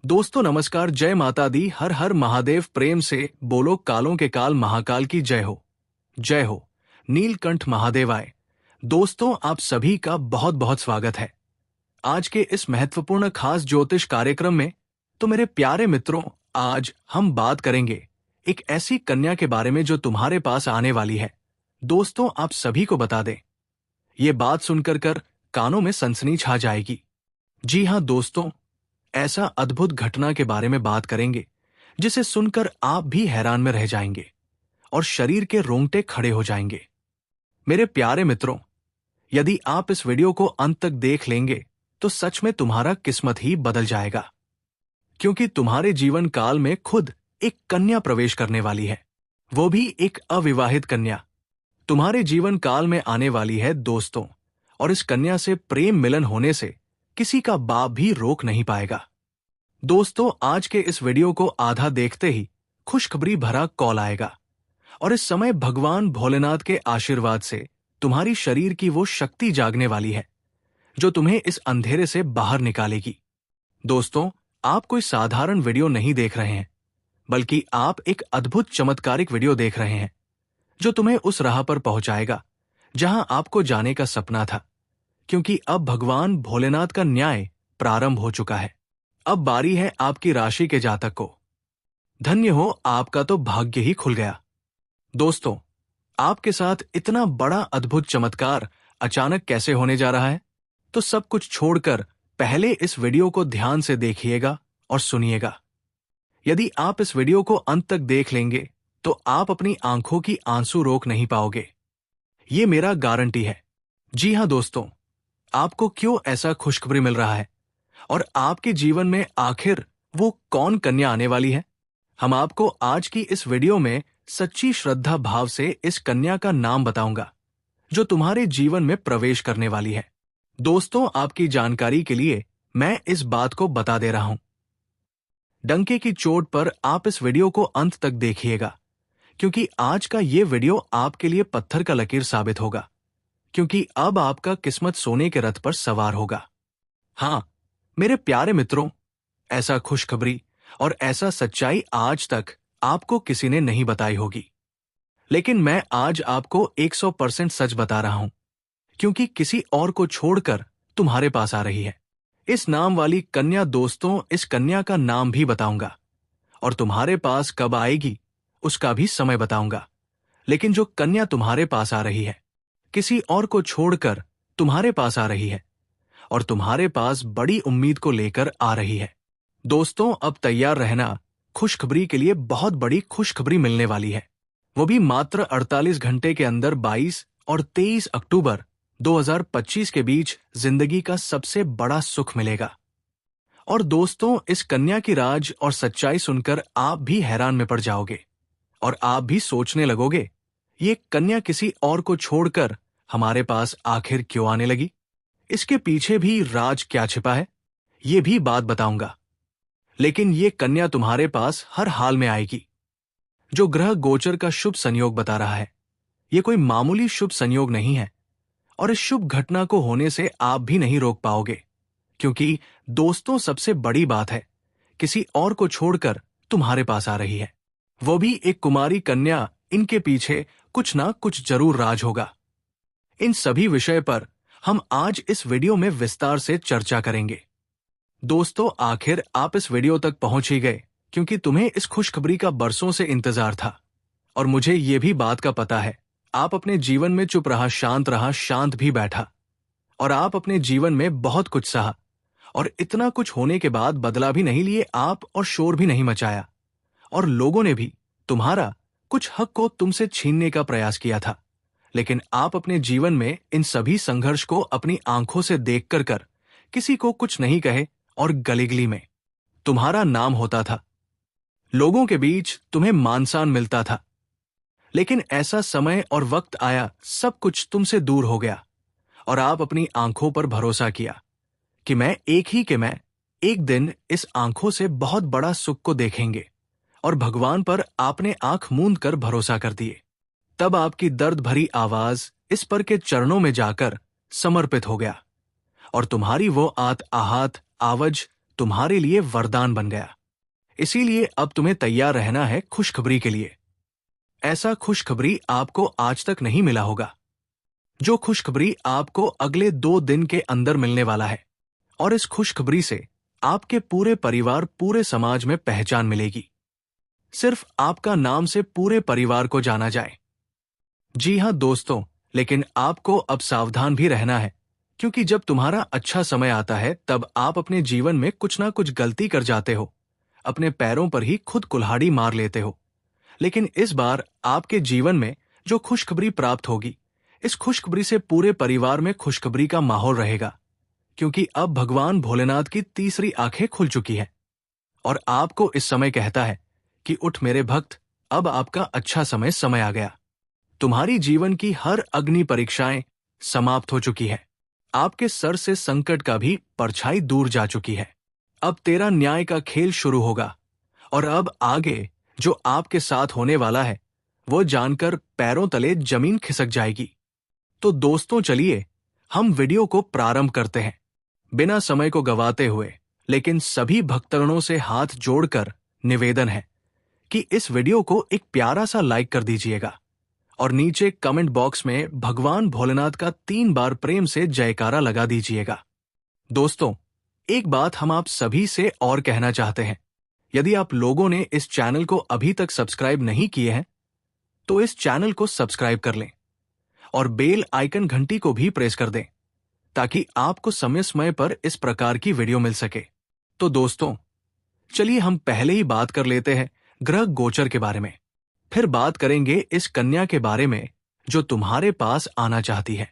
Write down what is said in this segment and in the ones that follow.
दोस्तों नमस्कार, जय माता दी, हर हर महादेव, प्रेम से बोलो कालों के काल महाकाल की जय हो। जय हो, नीलकंठ महादेव आए। दोस्तों आप सभी का बहुत बहुत स्वागत है आज के इस महत्वपूर्ण खास ज्योतिष कार्यक्रम में। तो मेरे प्यारे मित्रों, आज हम बात करेंगे एक ऐसी कन्या के बारे में जो तुम्हारे पास आने वाली है। दोस्तों आप सभी को बता दें, ये बात सुनकर कर कानों में सनसनी छा जाएगी। जी हाँ दोस्तों, ऐसा अद्भुत घटना के बारे में बात करेंगे जिसे सुनकर आप भी हैरान में रह जाएंगे और शरीर के रोंगटे खड़े हो जाएंगे। मेरे प्यारे मित्रों, यदि आप इस वीडियो को अंत तक देख लेंगे तो सच में तुम्हारा किस्मत ही बदल जाएगा, क्योंकि तुम्हारे जीवन काल में खुद एक कन्या प्रवेश करने वाली है, वो भी एक अविवाहित कन्या तुम्हारे जीवन काल में आने वाली है दोस्तों। और इस कन्या से प्रेम मिलन होने से किसी का बाप भी रोक नहीं पाएगा। दोस्तों आज के इस वीडियो को आधा देखते ही खुशखबरी भरा कॉल आएगा और इस समय भगवान भोलेनाथ के आशीर्वाद से तुम्हारी शरीर की वो शक्ति जागने वाली है जो तुम्हें इस अंधेरे से बाहर निकालेगी। दोस्तों आप कोई साधारण वीडियो नहीं देख रहे हैं, बल्कि आप एक अद्भुत चमत्कारिक वीडियो देख रहे हैं जो तुम्हें उस राह पर पहुंचाएगा जहां आपको जाने का सपना था, क्योंकि अब भगवान भोलेनाथ का न्याय प्रारंभ हो चुका है। अब बारी है आपकी राशि के जातक को। धन्य हो, आपका तो भाग्य ही खुल गया। दोस्तों आपके साथ इतना बड़ा अद्भुत चमत्कार अचानक कैसे होने जा रहा है, तो सब कुछ छोड़कर पहले इस वीडियो को ध्यान से देखिएगा और सुनिएगा। यदि आप इस वीडियो को अंत तक देख लेंगे तो आप अपनी आंखों की आंसू रोक नहीं पाओगे, ये मेरा गारंटी है। जी हां दोस्तों, आपको क्यों ऐसा खुशखबरी मिल रहा है और आपके जीवन में आखिर वो कौन कन्या आने वाली है, हम आपको आज की इस वीडियो में सच्ची श्रद्धा भाव से इस कन्या का नाम बताऊंगा जो तुम्हारे जीवन में प्रवेश करने वाली है। दोस्तों आपकी जानकारी के लिए मैं इस बात को बता दे रहा हूं, डंके की चोट पर आप इस वीडियो को अंत तक देखिएगा, क्योंकि आज का ये वीडियो आपके लिए पत्थर का लकीर साबित होगा, क्योंकि अब आपका किस्मत सोने के रथ पर सवार होगा। हां मेरे प्यारे मित्रों, ऐसा खुशखबरी और ऐसा सच्चाई आज तक आपको किसी ने नहीं बताई होगी, लेकिन मैं आज आपको 100% सच बता रहा हूं, क्योंकि किसी और को छोड़कर तुम्हारे पास आ रही है इस नाम वाली कन्या। दोस्तों इस कन्या का नाम भी बताऊंगा और तुम्हारे पास कब आएगी उसका भी समय बताऊंगा, लेकिन जो कन्या तुम्हारे पास आ रही है किसी और को छोड़कर तुम्हारे पास आ रही है और तुम्हारे पास बड़ी उम्मीद को लेकर आ रही है। दोस्तों अब तैयार रहना, खुशखबरी के लिए बहुत बड़ी खुशखबरी मिलने वाली है, वो भी मात्र 48 घंटे के अंदर। 22 और 23 अक्टूबर 2025 के बीच जिंदगी का सबसे बड़ा सुख मिलेगा। और दोस्तों इस कन्या की राज और सच्चाई सुनकर आप भी हैरान में पड़ जाओगे और आप भी सोचने लगोगे, ये कन्या किसी और को छोड़कर हमारे पास आखिर क्यों आने लगी, इसके पीछे भी राज क्या छिपा है, ये भी बात बताऊंगा। लेकिन ये कन्या तुम्हारे पास हर हाल में आएगी। जो ग्रह गोचर का शुभ संयोग बता रहा है, ये कोई मामूली शुभ संयोग नहीं है और इस शुभ घटना को होने से आप भी नहीं रोक पाओगे, क्योंकि दोस्तों सबसे बड़ी बात है, किसी और को छोड़कर तुम्हारे पास आ रही है, वो भी एक कुमारी कन्या। इनके पीछे कुछ ना कुछ जरूर राज होगा। इन सभी विषय पर हम आज इस वीडियो में विस्तार से चर्चा करेंगे। दोस्तों आखिर आप इस वीडियो तक पहुंच ही गए, क्योंकि तुम्हें इस खुशखबरी का बरसों से इंतजार था और मुझे ये भी बात का पता है, आप अपने जीवन में चुप रहा, शांत भी बैठा और आप अपने जीवन में बहुत कुछ सहा और इतना कुछ होने के बाद बदला भी नहीं लिए आप और शोर भी नहीं मचाया, और लोगों ने भी तुम्हारा कुछ हक को तुमसे छीनने का प्रयास किया था, लेकिन आप अपने जीवन में इन सभी संघर्ष को अपनी आंखों से देख कर किसी को कुछ नहीं कहे और गलीगली में तुम्हारा नाम होता था, लोगों के बीच तुम्हें मान-सान मिलता था। लेकिन ऐसा समय और वक्त आया, सब कुछ तुमसे दूर हो गया और आप अपनी आंखों पर भरोसा किया कि मैं एक दिन इस आंखों से बहुत बड़ा सुख को देखेंगे, और भगवान पर आपने आंख मूंद कर भरोसा कर दिए। तब आपकी दर्द भरी आवाज इस पर के चरणों में जाकर समर्पित हो गया और तुम्हारी वो आहत आवज तुम्हारे लिए वरदान बन गया। इसीलिए अब तुम्हें तैयार रहना है खुशखबरी के लिए। ऐसा खुशखबरी आपको आज तक नहीं मिला होगा, जो खुशखबरी आपको अगले 2 दिन के अंदर मिलने वाला है। और इस खुशखबरी से आपके पूरे परिवार, पूरे समाज में पहचान मिलेगी। सिर्फ आपका नाम से पूरे परिवार को जाना जाए। जी हां दोस्तों, लेकिन आपको अब सावधान भी रहना है, क्योंकि जब तुम्हारा अच्छा समय आता है तब आप अपने जीवन में कुछ ना कुछ गलती कर जाते हो, अपने पैरों पर ही खुद कुल्हाड़ी मार लेते हो। लेकिन इस बार आपके जीवन में जो खुशखबरी प्राप्त होगी, इस खुशखबरी से पूरे परिवार में खुशखबरी का माहौल रहेगा, क्योंकि अब भगवान भोलेनाथ की तीसरी आंखें खुल चुकी है और आपको इस समय कहता है कि उठ मेरे भक्त, अब आपका अच्छा समय आ गया। तुम्हारी जीवन की हर अग्नि परीक्षाएं समाप्त हो चुकी है। आपके सर से संकट का भी परछाई दूर जा चुकी है। अब तेरा न्याय का खेल शुरू होगा और अब आगे जो आपके साथ होने वाला है वो जानकर पैरों तले जमीन खिसक जाएगी। तो दोस्तों चलिए हम वीडियो को प्रारंभ करते हैं। बिना समय को गवाते हुए, लेकिन सभी भक्तगणों से हाथ जोड़कर निवेदन है कि इस वीडियो को एक प्यारा सा लाइक कर दीजिएगा और नीचे कमेंट बॉक्स में भगवान भोलेनाथ का 3 बार प्रेम से जयकारा लगा दीजिएगा। दोस्तों, एक बात हम आप सभी से और कहना चाहते हैं। यदि आप लोगों ने इस चैनल को अभी तक सब्सक्राइब नहीं किए हैं, तो इस चैनल को सब्सक्राइब कर लें और बेल आइकन घंटी को भी प्रेस कर दें, ताकि आपको समय समय पर इस प्रकार की वीडियो मिल सके। तो दोस्तों, चलिए हम पहले ही बात कर लेते हैं ग्रह गोचर के बारे में। फिर बात करेंगे इस कन्या के बारे में जो तुम्हारे पास आना चाहती है।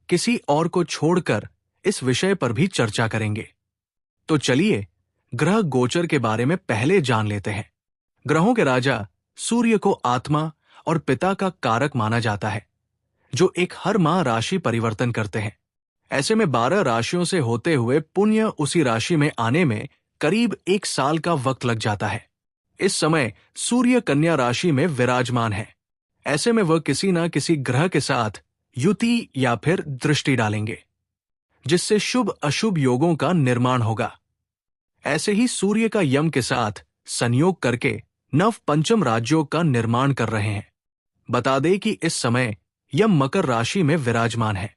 किसी और को छोड़कर इस विषय पर भी चर्चा करेंगे। तो चलिए ग्रह गोचर के बारे में पहले जान लेते हैं। ग्रहों के राजा सूर्य को आत्मा और पिता का कारक माना जाता है, जो एक हर माह राशि परिवर्तन करते हैं। ऐसे में 12 राशियों से होते हुए पुण्य उसी राशि में आने में करीब 1 साल का वक्त लग जाता है। इस समय सूर्य कन्या राशि में विराजमान है। ऐसे में वह किसी न किसी ग्रह के साथ युति या फिर दृष्टि डालेंगे, जिससे शुभ अशुभ योगों का निर्माण होगा। ऐसे ही सूर्य का यम के साथ संयोग करके नव पंचम राजयोग का निर्माण कर रहे हैं। बता दें कि इस समय यम मकर राशि में विराजमान है।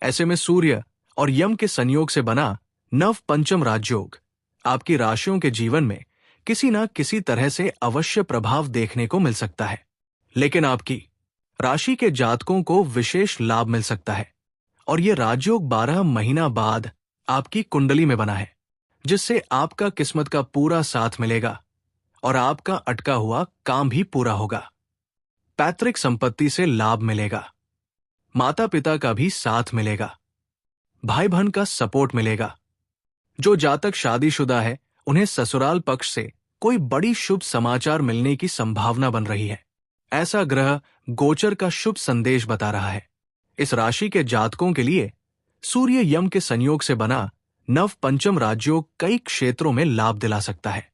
ऐसे में सूर्य और यम के संयोग से बना नव पंचम राजयोग आपकी राशियों के जीवन में किसी न किसी तरह से अवश्य प्रभाव देखने को मिल सकता है। लेकिन आपकी राशि के जातकों को विशेष लाभ मिल सकता है और यह राजयोग 12 महीना बाद आपकी कुंडली में बना है, जिससे आपका किस्मत का पूरा साथ मिलेगा और आपका अटका हुआ काम भी पूरा होगा। पैतृक संपत्ति से लाभ मिलेगा, माता पिता का भी साथ मिलेगा, भाई बहन का सपोर्ट मिलेगा। जो जातक शादीशुदा है उन्हें ससुराल पक्ष से कोई बड़ी शुभ समाचार मिलने की संभावना बन रही है। ऐसा ग्रह गोचर का शुभ संदेश बता रहा है। इस राशि के जातकों के लिए सूर्य यम के संयोग से बना नव पंचम राजयोग कई क्षेत्रों में लाभ दिला सकता है।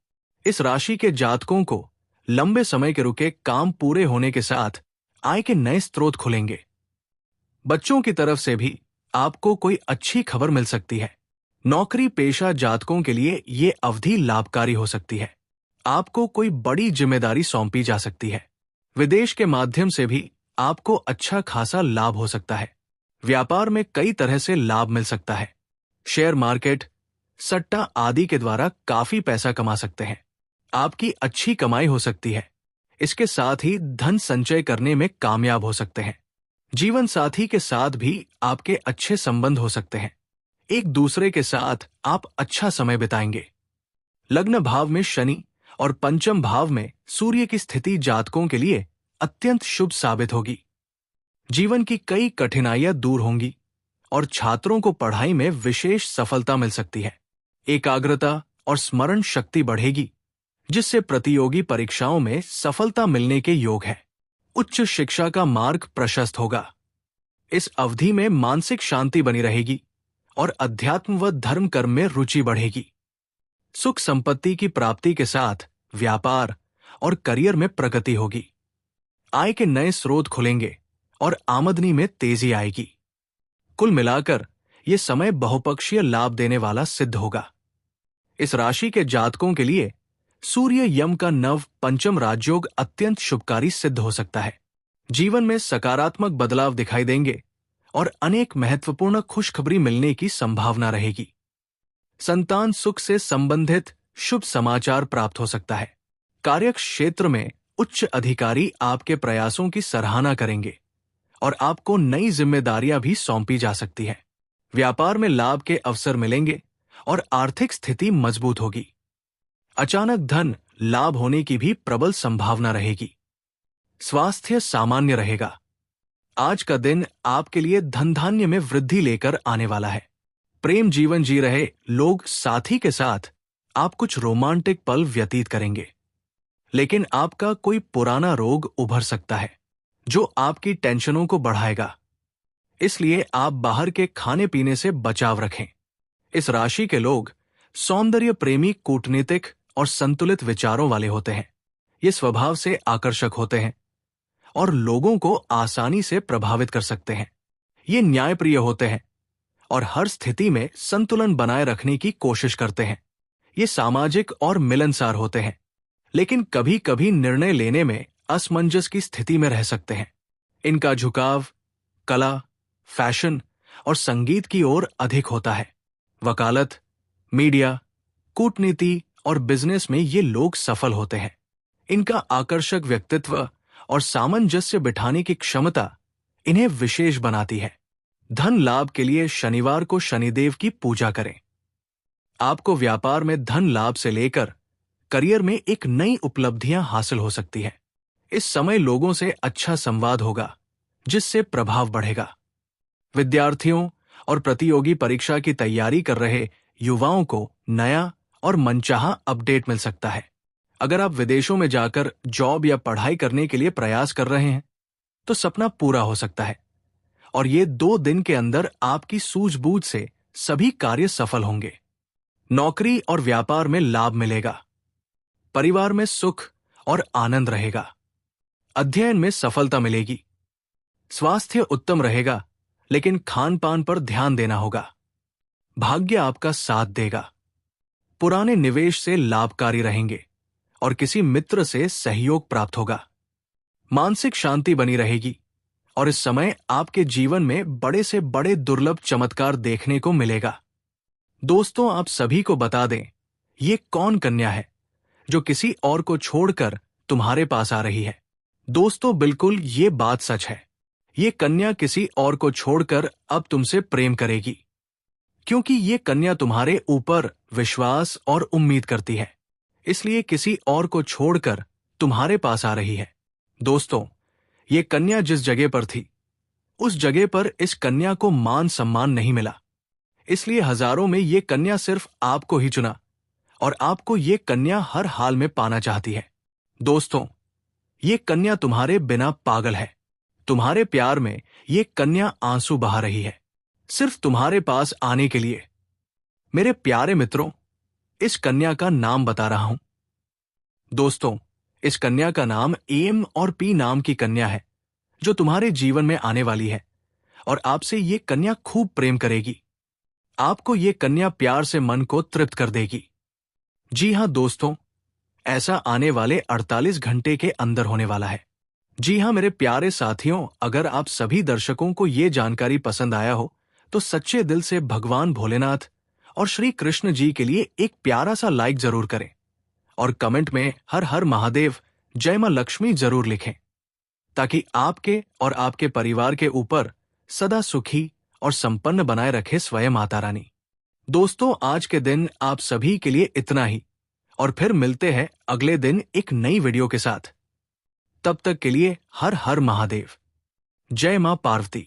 इस राशि के जातकों को लंबे समय के रुके काम पूरे होने के साथ आय के नए स्रोत खुलेंगे। बच्चों की तरफ से भी आपको कोई अच्छी खबर मिल सकती है। नौकरी पेशा जातकों के लिए ये अवधि लाभकारी हो सकती है। आपको कोई बड़ी जिम्मेदारी सौंपी जा सकती है। विदेश के माध्यम से भी आपको अच्छा खासा लाभ हो सकता है। व्यापार में कई तरह से लाभ मिल सकता है। शेयर मार्केट, सट्टा आदि के द्वारा काफी पैसा कमा सकते हैं। आपकी अच्छी कमाई हो सकती है। इसके साथ ही धन संचय करने में कामयाब हो सकते हैं। जीवन साथी के साथ भी आपके अच्छे संबंध हो सकते हैं। एक दूसरे के साथ आप अच्छा समय बिताएंगे। लग्न भाव में शनि और पंचम भाव में सूर्य की स्थिति जातकों के लिए अत्यंत शुभ साबित होगी। जीवन की कई कठिनाइयां दूर होंगी और छात्रों को पढ़ाई में विशेष सफलता मिल सकती है। एकाग्रता और स्मरण शक्ति बढ़ेगी, जिससे प्रतियोगी परीक्षाओं में सफलता मिलने के योग है। उच्च शिक्षा का मार्ग प्रशस्त होगा। इस अवधि में मानसिक शांति बनी रहेगी और अध्यात्म व धर्म कर्म में रुचि बढ़ेगी। सुख संपत्ति की प्राप्ति के साथ व्यापार और करियर में प्रगति होगी। आय के नए स्रोत खुलेंगे और आमदनी में तेजी आएगी। कुल मिलाकर ये समय बहुपक्षीय लाभ देने वाला सिद्ध होगा। इस राशि के जातकों के लिए सूर्य यम का नव पंचम राजयोग अत्यंत शुभकारी सिद्ध हो सकता है। जीवन में सकारात्मक बदलाव दिखाई देंगे और अनेक महत्वपूर्ण खुशखबरी मिलने की संभावना रहेगी। संतान सुख से संबंधित शुभ समाचार प्राप्त हो सकता है। कार्य क्षेत्र में उच्च अधिकारी आपके प्रयासों की सराहना करेंगे और आपको नई जिम्मेदारियां भी सौंपी जा सकती हैं। व्यापार में लाभ के अवसर मिलेंगे और आर्थिक स्थिति मजबूत होगी। अचानक धन लाभ होने की भी प्रबल संभावना रहेगी। स्वास्थ्य सामान्य रहेगा। आज का दिन आपके लिए धन धान्य में वृद्धि लेकर आने वाला है। प्रेम जीवन जी रहे लोग साथी के साथ आप कुछ रोमांटिक पल व्यतीत करेंगे, लेकिन आपका कोई पुराना रोग उभर सकता है जो आपकी टेंशनों को बढ़ाएगा। इसलिए आप बाहर के खाने पीने से बचाव रखें। इस राशि के लोग सौंदर्य प्रेमी, कूटनीतिक और संतुलित विचारों वाले होते हैं। ये स्वभाव से आकर्षक होते हैं और लोगों को आसानी से प्रभावित कर सकते हैं। ये न्यायप्रिय होते हैं और हर स्थिति में संतुलन बनाए रखने की कोशिश करते हैं। ये सामाजिक और मिलनसार होते हैं, लेकिन कभी कभी निर्णय लेने में असमंजस की स्थिति में रह सकते हैं। इनका झुकाव कला, फैशन और संगीत की ओर अधिक होता है। वकालत, मीडिया, कूटनीति और बिजनेस में ये लोग सफल होते हैं। इनका आकर्षक व्यक्तित्व और सामंजस्य बिठाने की क्षमता इन्हें विशेष बनाती है। धन लाभ के लिए शनिवार को शनिदेव की पूजा करें। आपको व्यापार में धन लाभ से लेकर करियर में एक नई उपलब्धियां हासिल हो सकती है। इस समय लोगों से अच्छा संवाद होगा, जिससे प्रभाव बढ़ेगा। विद्यार्थियों और प्रतियोगी परीक्षा की तैयारी कर रहे युवाओं को नया और मनचाहा अपडेट मिल सकता है। अगर आप विदेशों में जाकर जॉब या पढ़ाई करने के लिए प्रयास कर रहे हैं, तो सपना पूरा हो सकता है और ये 2 दिन के अंदर आपकी सूझबूझ से सभी कार्य सफल होंगे। नौकरी और व्यापार में लाभ मिलेगा। परिवार में सुख और आनंद रहेगा। अध्ययन में सफलता मिलेगी। स्वास्थ्य उत्तम रहेगा, लेकिन खान पान पर ध्यान देना होगा। भाग्य आपका साथ देगा। पुराने निवेश से लाभकारी रहेंगे और किसी मित्र से सहयोग प्राप्त होगा। मानसिक शांति बनी रहेगी और इस समय आपके जीवन में बड़े से बड़े दुर्लभ चमत्कार देखने को मिलेगा। दोस्तों, आप सभी को बता दें, ये कौन कन्या है जो किसी और को छोड़कर तुम्हारे पास आ रही है। दोस्तों, बिल्कुल ये बात सच है। ये कन्या किसी और को छोड़कर अब तुमसे प्रेम करेगी, क्योंकि ये कन्या तुम्हारे ऊपर विश्वास और उम्मीद करती है। इसलिए किसी और को छोड़कर तुम्हारे पास आ रही है। दोस्तों, ये कन्या जिस जगह पर थी, उस जगह पर इस कन्या को मान सम्मान नहीं मिला। इसलिए हजारों में ये कन्या सिर्फ आपको ही चुना और आपको ये कन्या हर हाल में पाना चाहती है। दोस्तों, ये कन्या तुम्हारे बिना पागल है। तुम्हारे प्यार में ये कन्या आंसू बहा रही है, सिर्फ तुम्हारे पास आने के लिए। मेरे प्यारे मित्रों, इस कन्या का नाम बता रहा हूं। दोस्तों, इस कन्या का नाम एम और पी नाम की कन्या है, जो तुम्हारे जीवन में आने वाली है और आपसे ये कन्या खूब प्रेम करेगी। आपको ये कन्या प्यार से मन को तृप्त कर देगी। जी हां दोस्तों, ऐसा आने वाले 48 घंटे के अंदर होने वाला है। जी हां मेरे प्यारे साथियों, अगर आप सभी दर्शकों को ये जानकारी पसंद आया हो, तो सच्चे दिल से भगवान भोलेनाथ और श्री कृष्ण जी के लिए एक प्यारा सा लाइक जरूर करें और कमेंट में हर हर महादेव, जय मां लक्ष्मी जरूर लिखें, ताकि आपके और आपके परिवार के ऊपर सदा सुखी और संपन्न बनाए रखे स्वयं माता रानी। दोस्तों, आज के दिन आप सभी के लिए इतना ही, और फिर मिलते हैं अगले दिन एक नई वीडियो के साथ। तब तक के लिए हर हर महादेव। जय मां पार्वती।